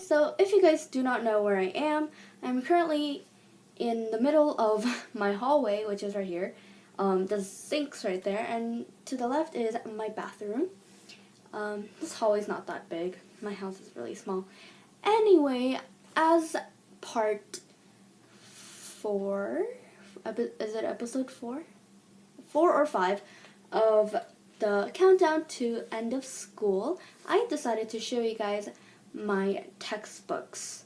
so if you guys do not know where I am, I'm currently in the middle of my hallway, which is right here. The sink's right there, and to the left is my bathroom. This hallway's not that big. My house is really small. Anyway, as part 4, is it episode 4? 4 or 5 of the countdown to end of school, I decided to show you guys my textbooks.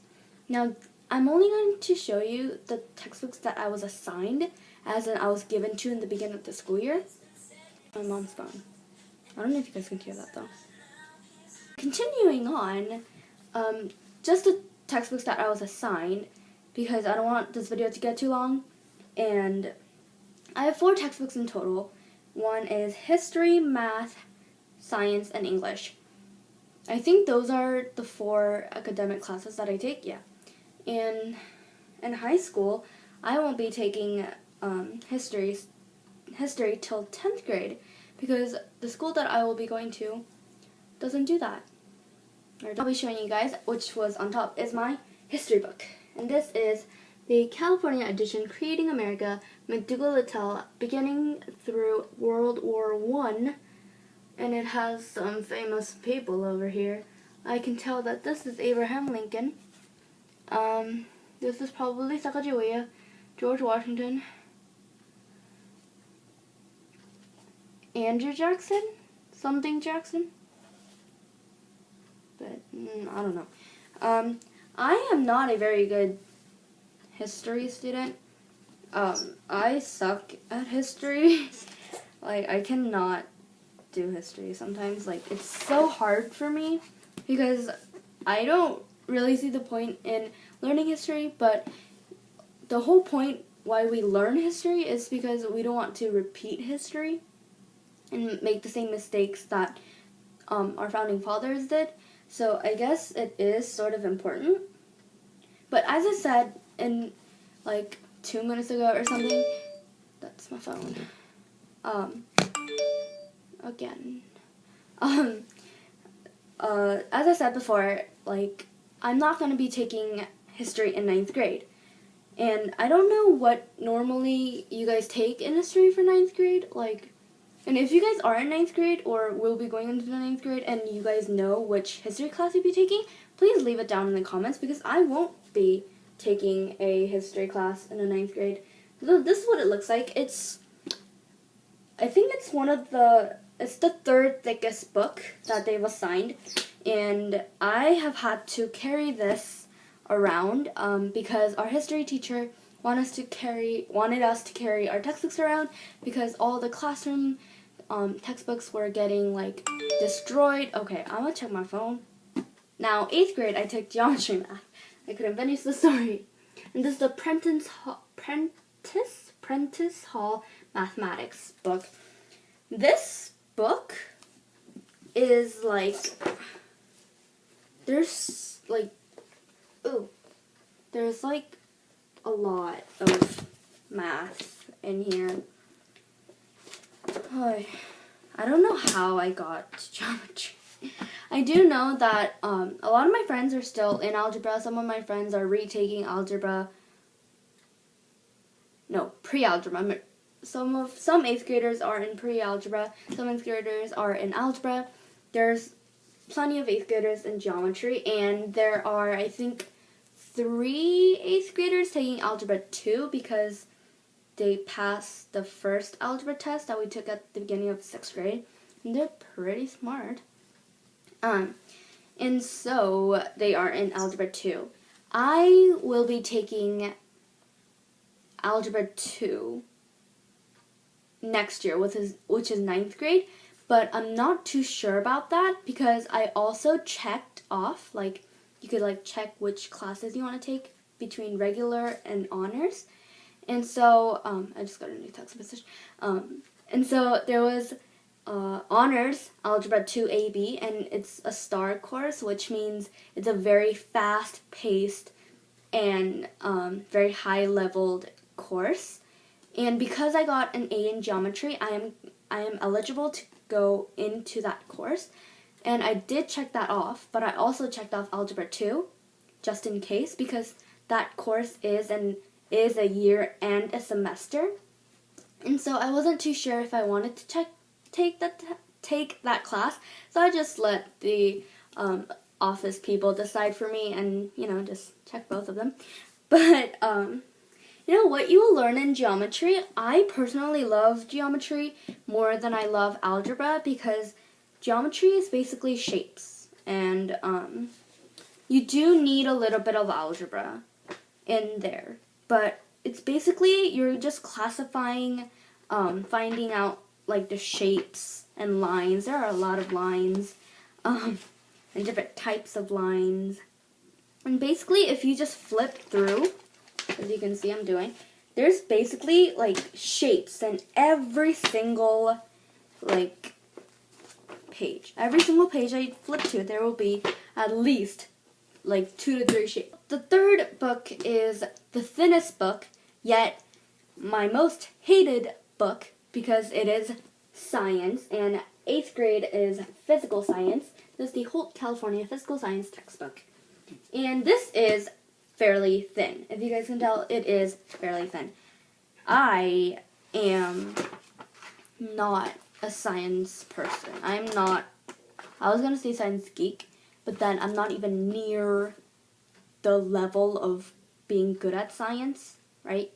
Now, I'm only going to show you the textbooks that I was assigned, as in I was given to in the beginning of the school year. My mom's gone. I don't know if you guys can hear that though. Continuing on, just the textbooks that I was assigned, because I don't want this video to get too long, and I have 4 textbooks in total. One is history, math, science, and English. I think those are the 4 academic classes that I take, yeah. And in high school, I won't be taking history till 10th grade, because the school that I will be going to doesn't do that. I'll be showing you guys, which was on top, is my history book. And this is the California edition, Creating America, McDougall-Littell, beginning through World War I. And it has some famous people over here. I can tell that this is Abraham Lincoln. This is probably Sacagawea, George Washington, Andrew Jackson, something Jackson, but I don't know. I am not a very good history student. I suck at history. Like, I cannot do history sometimes. Like, it's so hard for me because I don't really see the point in learning history, but the whole point why we learn history is because we don't want to repeat history and make the same mistakes that our founding fathers did. So I guess it is sort of important. But as I said in like 2 minutes ago or something, that's my phone. Again. As I said before, like, I'm not going to be taking history in 9th grade. And I don't know what normally you guys take in history for 9th grade. Like, and if you guys are in 9th grade or will be going into the 9th grade and you guys know which history class you'll be taking, please leave it down in the comments, because I won't be taking a history class in the 9th grade. So this is what it looks like. I think it's it's the 3rd thickest book that they've assigned, and I have had to carry this around because our history teacher wanted us to carry our textbooks around, because all the classroom textbooks were getting like destroyed. Okay, I'm gonna check my phone. Now, 8th grade, I took geometry math. I couldn't finish the story. And this is the Prentice Hall Mathematics book. This book is like, there's like a lot of math in here. I don't know how I got geometry. I do know that a lot of my friends are still in algebra. Some of my friends are retaking algebra. No, pre-algebra. Some 8th graders are in pre-algebra. Some 8th graders are in algebra. There's plenty of 8th graders in geometry, and there are, I think, 3 8th graders taking algebra 2 because they passed the first algebra test that we took at the beginning of 6th grade, and they're pretty smart. And so they are in algebra 2. I will be taking algebra 2 next year, which is 9th grade, but I'm not too sure about that, because I also checked off, like, you could like check which classes you want to take between regular and honors. And so I just got a new text message. And so there was honors algebra 2 AB, and it's a STAR course, which means it's a very fast-paced and very high-leveled course. And because I got an A in geometry, I am eligible to go into that course. And I did check that off, but I also checked off algebra 2. just in case, because that course is a year and a semester. And so I wasn't too sure if I wanted to take that class. So I just let the office people decide for me and, just check both of them. But, what you will learn in geometry, I personally love geometry more than I love algebra, because geometry is basically shapes. And you do need a little bit of algebra in there. But it's basically, you're just classifying, finding out like the shapes and lines. There are a lot of lines, and different types of lines. And basically, if you just flip through, as you can see I'm doing, there's basically like shapes in every single page. Every single page I flip to, there will be at least 2 to 3 shapes. The third book is the thinnest book, yet my most hated book, because it is science, and 8th grade is physical science. This is the Holt, California Physical Science textbook. And this is fairly thin. If you guys can tell, it is fairly thin. I am not a science person. I was going to say science geek, but then I'm not even near the level of being good at science, right?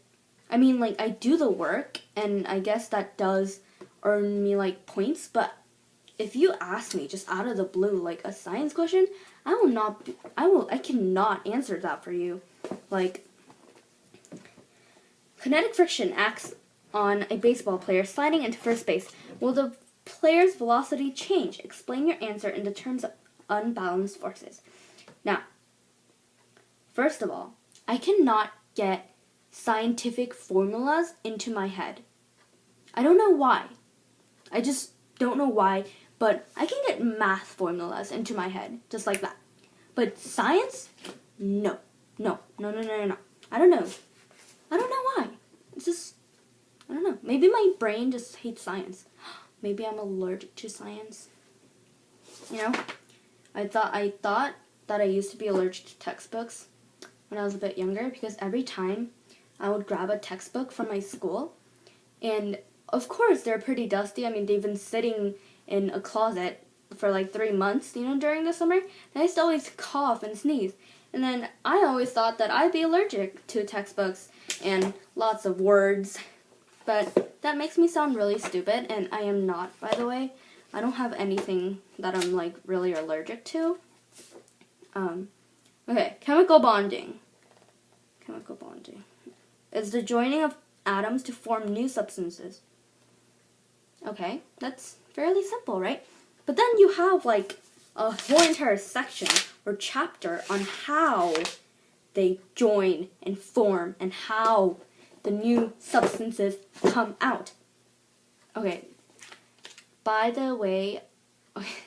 I mean, I do the work, and I guess that does earn me, points, but if you ask me just out of the blue, a science question, I cannot answer that for you. Kinetic friction acts on a baseball player sliding into first base. Will the player's velocity change? Explain your answer in the terms of unbalanced forces. Now, first of all, I cannot get scientific formulas into my head. I don't know why. I just don't know why, but I can get math formulas into my head, just like that. But science? No. No. I don't know. I don't know why. It's just, I don't know. Maybe my brain just hates science. Maybe I'm allergic to science. I thought that I used to be allergic to textbooks when I was a bit younger, because every time I would grab a textbook from my school, and of course they're pretty dusty. I mean, they've been sitting in a closet for 3 months, during the summer, and I used to always cough and sneeze. And then I always thought that I'd be allergic to textbooks and lots of words. But that makes me sound really stupid, and I am not, by the way. I don't have anything that I'm, really allergic to. Okay, chemical bonding. Chemical bonding is the joining of atoms to form new substances. Okay, that's fairly simple, right? But then you have, a whole entire section or chapter on how they join and form and how the new substances come out. Okay, by the way,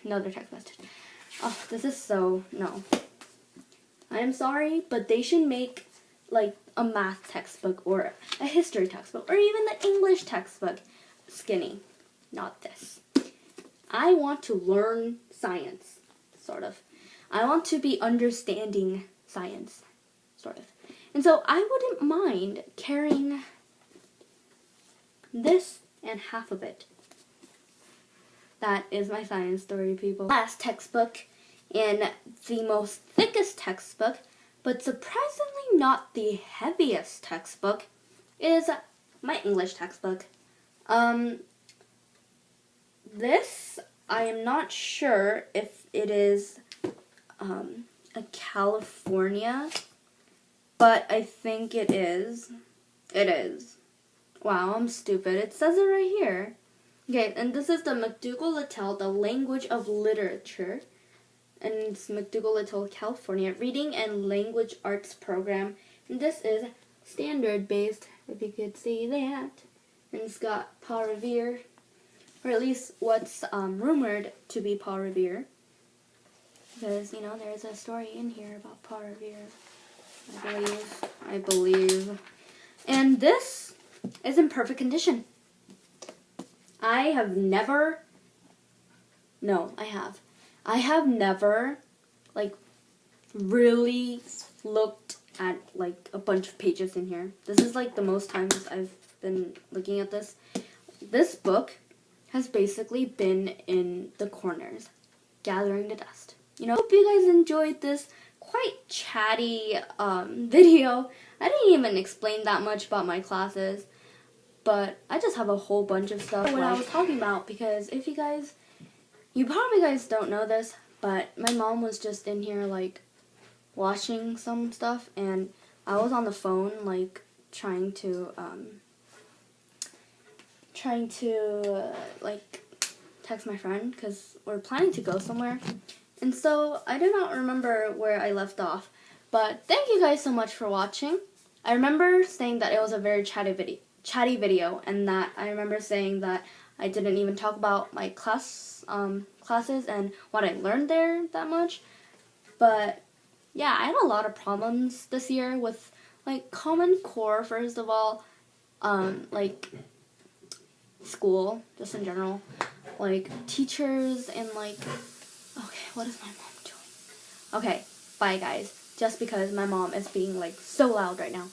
another text message. Oh, this is so, no. I am sorry, but they should make, a math textbook or a history textbook or even the English textbook skinny. Not this. I want to learn science, sort of. I want to be understanding science, sort of. And so I wouldn't mind carrying this and half of it. That is my science story, people. Last textbook, and the most thickest textbook, but surprisingly not the heaviest textbook, is my English textbook. This, I am not sure if it is a California, but I think it is. It is. Wow, I'm stupid. It says it right here. Okay, and this is the McDougall-Littell, the Language of Literature. And it's McDougall-Littell, California, Reading and Language Arts Program. And this is standard-based, if you could see that. And it's got Paul Revere, or at least what's rumored to be Paul Revere. Because, there's a story in here about Paul Revere, I believe. And this is in perfect condition. I have never, really looked at like a bunch of pages in here. This is like the most times I've been looking at this. This book has basically been in the corners, gathering the dust. You know, hope you guys enjoyed this quite chatty video. I didn't even explain that much about my classes, but I just have a whole bunch of stuff what I was talking about, because if you probably guys don't know this, but my mom was just in here like watching some stuff, and I was on the phone like trying to like text my friend because we're planning to go somewhere. And so I do not remember where I left off, but thank you guys so much for watching. I remember saying that it was a very chatty video, and that I remember saying that I didn't even talk about my classes and what I learned there that much. But yeah, I had a lot of problems this year with like Common Core, first of all, like school, just in general, like teachers, and like, okay, what is my mom doing? Okay, bye guys, just because my mom is being like so loud right now.